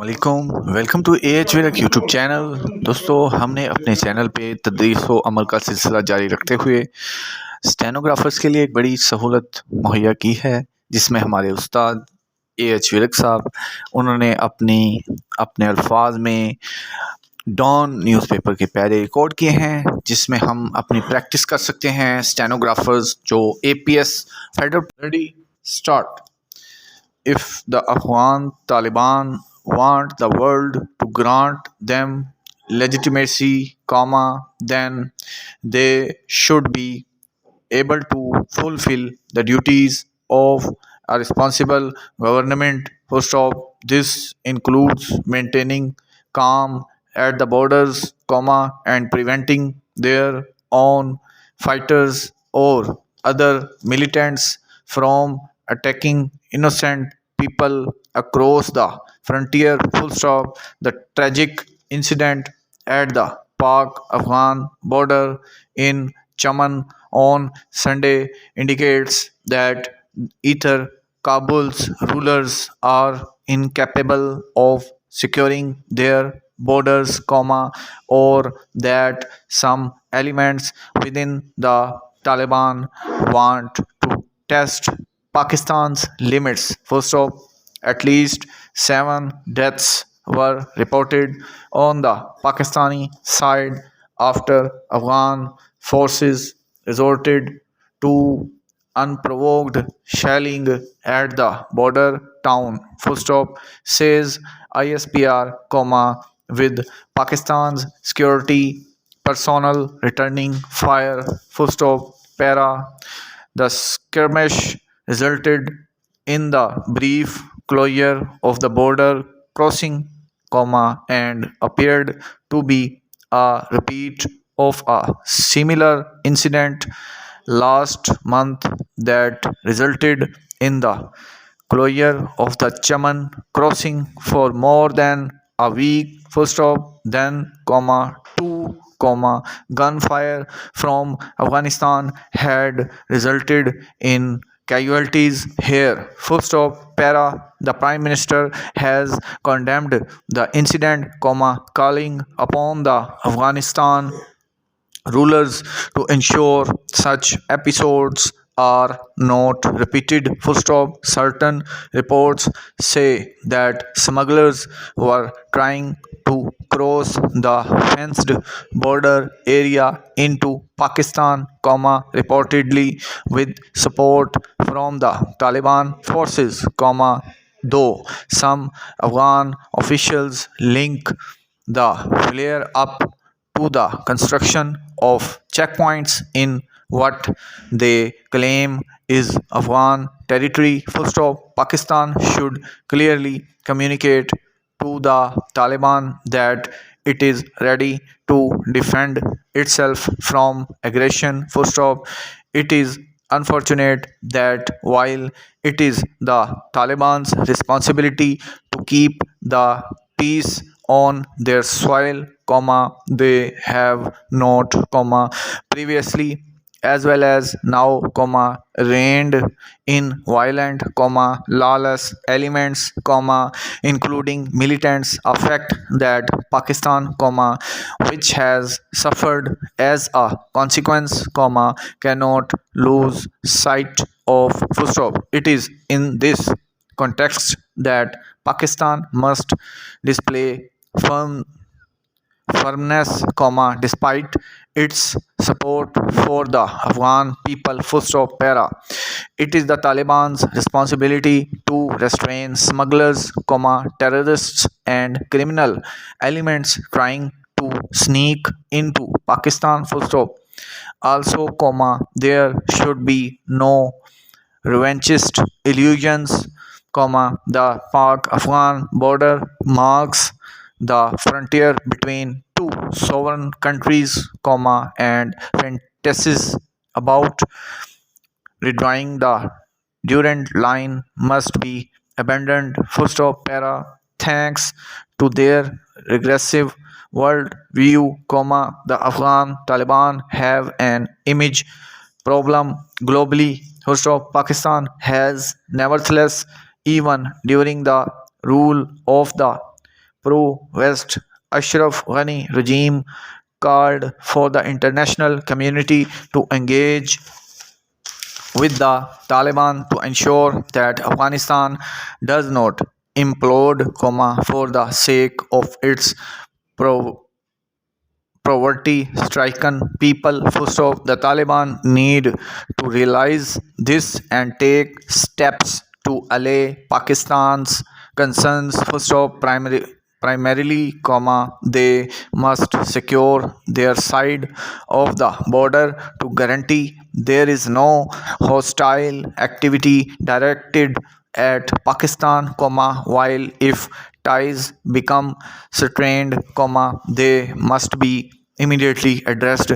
वालेकुम welcome to H वीरक YouTube channel. दोस्तों, हमने अपने चैनल पे तदरीस व अमल का सिलसिला जारी रखते हुए स्टेनोग्राफर्स के लिए एक बड़ी सहूलत मुहैया की है, जिसमें हमारे उस्ताद एच वीरक साहब उन्होंने अपने अल्फाज में डॉन न्यूज़पेपर के पैरे रिकॉर्ड किए हैं, जिसमें हम अपनी प्रैक्टिस कर सकते हैं। स्टेनोग्राफर्स जो APS federal ready start. If the Afghan Taliban want the world to grant them legitimacy, then they should be able to fulfill the duties of a responsible government. Full stop. This includes maintaining calm at the borders, and preventing their own fighters or other militants from attacking innocent people across the frontier. Full stop. The tragic incident at the Pak-Afghan border in Chaman on Sunday indicates that either Kabul's rulers are incapable of securing their borders, or that some elements within the Taliban want to test Pakistan's limits. First off, at least 7 deaths were reported on the Pakistani side after Afghan forces resorted to unprovoked shelling at the border town. Full stop, says ISPR, with Pakistan's security personnel returning fire. Full stop, para. The skirmish resulted in the brief closure of the border crossing, and appeared to be a repeat of a similar incident last month that resulted in the closure of the Chaman crossing for more than a week. Full stop. Then, two, gunfire from Afghanistan had resulted in casualties here. Full stop. Para. The Prime Minister has condemned the incident, calling upon the Afghanistan rulers to ensure such episodes are not repeated. Full stop. Certain reports say that smugglers were trying to cross the fenced border area into Pakistan, reportedly with support from the Taliban forces, though some Afghan officials link the flare up to the construction of checkpoints in what they claim is Afghan territory. Full stop. Pakistan should clearly communicate to the Taliban that it is ready to defend itself from aggression. Full stop. It is unfortunate that while it is the Taliban's responsibility to keep the peace on their soil, they have not, previously as well as now, reigned in violent, lawless elements, including militants, affect that Pakistan, which has suffered as a consequence, cannot lose sight of. Full stop. It is in this context that Pakistan must display firm firmness, despite its support for the Afghan people. Full stop. Para. It is the Taliban's responsibility to restrain smugglers, terrorists, and criminal elements trying to sneak into Pakistan. Full stop. Also, there should be no revanchist illusions, the Pak-Afghan border marks the frontier between two sovereign countries, and fantasies about redrawing the Durand line must be abandoned. Full stop. Para. Thanks to their regressive world view, the Afghan Taliban have an image problem globally. Full stop. Pakistan has nevertheless, even during the rule of the pro-West Ashraf Ghani regime called for the international community to engage with the Taliban to ensure that Afghanistan does not implode, for the sake of its pro- poverty-stricken people. Full stop. The Taliban need to realize this and take steps to allay Pakistan's concerns. Full stop. Primarily, they must secure their side of the border to guarantee there is no hostile activity directed at Pakistan, while if ties become strained, they must be immediately addressed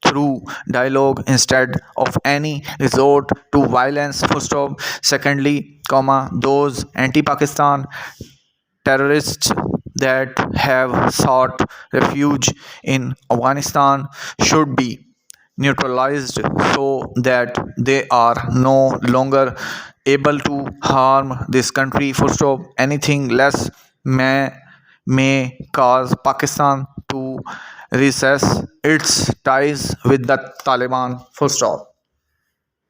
through dialogue instead of any resort to violence. Full stop. Secondly, those anti-Pakistan terrorists that have sought refuge in Afghanistan should be neutralized so that they are no longer able to harm this country. Full stop. Anything less may cause Pakistan to recess its ties with the Taliban. Full stop.